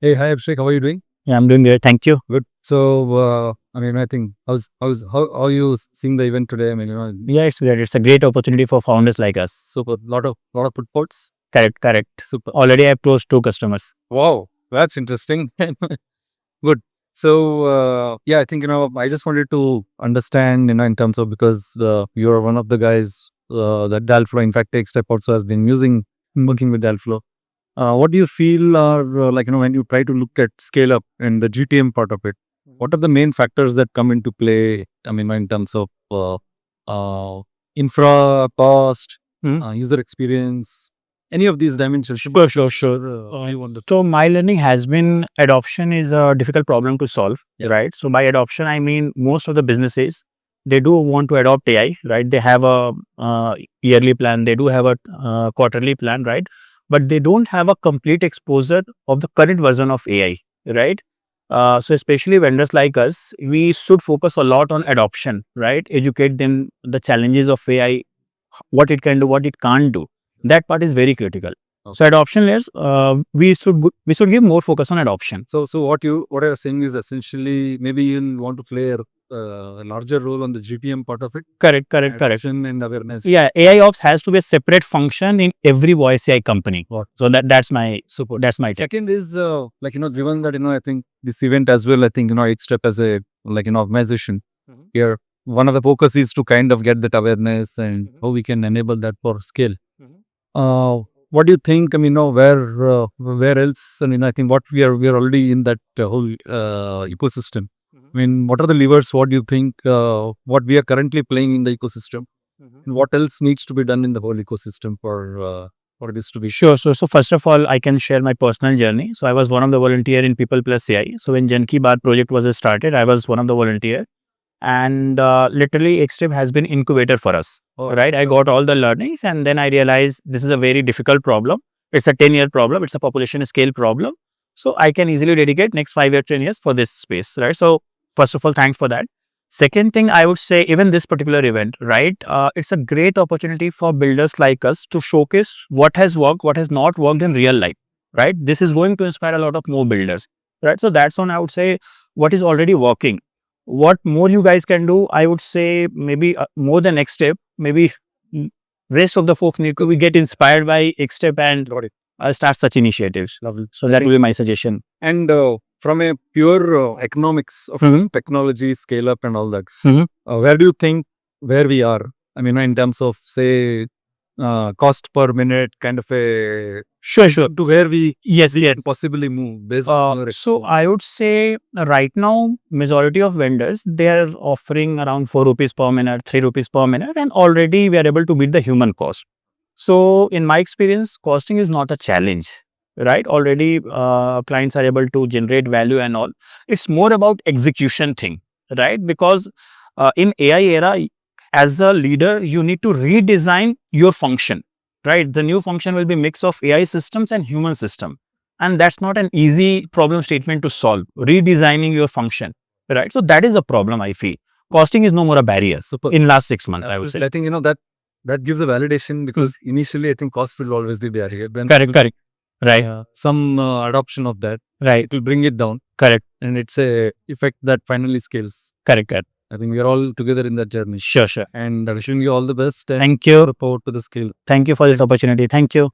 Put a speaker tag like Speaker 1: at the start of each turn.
Speaker 1: Hey, hi Abhishek, how are you doing?
Speaker 2: Yeah, I'm doing great. Thank you.
Speaker 1: Good. So, I think how you seeing the event today?
Speaker 2: Yeah, it's great. It's a great opportunity for founders like us.
Speaker 1: Super. Lot of footfalls.
Speaker 2: Correct, correct.
Speaker 1: Super.
Speaker 2: Already I've closed 2 customers.
Speaker 1: Wow, that's interesting. Good. So, yeah, I think I just wanted to understand, in terms of, because you're one of the guys that Dalflow, in fact, Takestep also has been working with Dalflow. What do you feel are when you try to look at scale up and the GTM part of it? What are the main factors that come into play? In terms of uh, infra, cost,
Speaker 2: Hmm.
Speaker 1: user experience, any of these dimensions.
Speaker 2: Sure.
Speaker 1: I wonder.
Speaker 2: So my learning has been adoption is a difficult problem to solve,
Speaker 1: Yeah.
Speaker 2: right? So by adoption, I mean most of the businesses, they do want to adopt AI, right? They have a yearly plan, they do have a quarterly plan, right? But they don't have a complete exposure of the current version of AI, right? So especially vendors like us, we should focus a lot on adoption, right? Educate them the challenges of AI, what it can do, what it can't do. That part is very critical. So adoption layers, we should give more focus on adoption.
Speaker 1: So what you're saying is essentially maybe you'll want to play a larger role on the GTM part of it.
Speaker 2: Correct.
Speaker 1: Adoption and awareness.
Speaker 2: Yeah, AI ops has to be a separate function in every voice AI company.
Speaker 1: Got
Speaker 2: So that's my
Speaker 1: Super.
Speaker 2: take.
Speaker 1: Second is given that I think this event as well, I think Xstep as a organization
Speaker 2: Mhm.
Speaker 1: here, one of the focus is to kind of get that awareness and how we can enable that for scale. What do you think? Where else? I think what we are already in that whole ecosystem. What are the levers? What do you think? What we are currently playing in the ecosystem, and what else needs to be done in the whole ecosystem for this to be
Speaker 2: Sure. So first of all, I can share my personal journey. So I was one of the volunteer in People Plus AI. So when Jan Ki Baat project was started, I was one of the volunteer, and literally Xtrip has been incubator for us. Right, I got all the learnings, and then I realized this is a very difficult problem. It's a 10-year problem. It's a population scale problem. So I can easily dedicate next 5 years, 10 years for this space. Right. So first of all, thanks for that. Second thing, I would say, even this particular event, right, it's a great opportunity for builders like us to showcase what has worked, what has not worked in real life, right? This is going to inspire a lot of more builders, right? So that's on, I would say, what is already working. What more you guys can do, I would say, maybe more than next step, maybe mm, rest of the folks need to get inspired by X step and start such initiatives.
Speaker 1: Lovely.
Speaker 2: So that will be my suggestion.
Speaker 1: And from a pure economics of technology, scale up and all that, where do you think where we are? In terms of, say, cost per minute, kind of a
Speaker 2: Sure.
Speaker 1: to where we
Speaker 2: Yes.
Speaker 1: can possibly move based on your
Speaker 2: So I would say right now, majority of vendors, they are offering around 4 rupees per minute, 3 rupees per minute, and already we are able to beat the human cost. So in my experience, costing is not a challenge, right? Already clients are able to generate value and all. It's more about execution thing, right? Because in AI era, as a leader, you need to redesign your function, right? The new function will be mix of AI systems and human system. And that's not an easy problem statement to solve, redesigning your function, right? So that is the problem I feel. Costing is no more a barrier.
Speaker 1: Super.
Speaker 2: In last 6 months, I would say.
Speaker 1: I think that gives a validation, because initially I think cost will always be barrier.
Speaker 2: Correct. Right.
Speaker 1: Some adoption of that,
Speaker 2: Right.
Speaker 1: it will bring it down,
Speaker 2: Correct.
Speaker 1: and it's a effect that finally scales.
Speaker 2: Correct.
Speaker 1: I think we are all together in that journey.
Speaker 2: Sure.
Speaker 1: And wishing you all the best. And
Speaker 2: Thank you.
Speaker 1: look forward to the scale.
Speaker 2: Thank you for this opportunity. Thank you.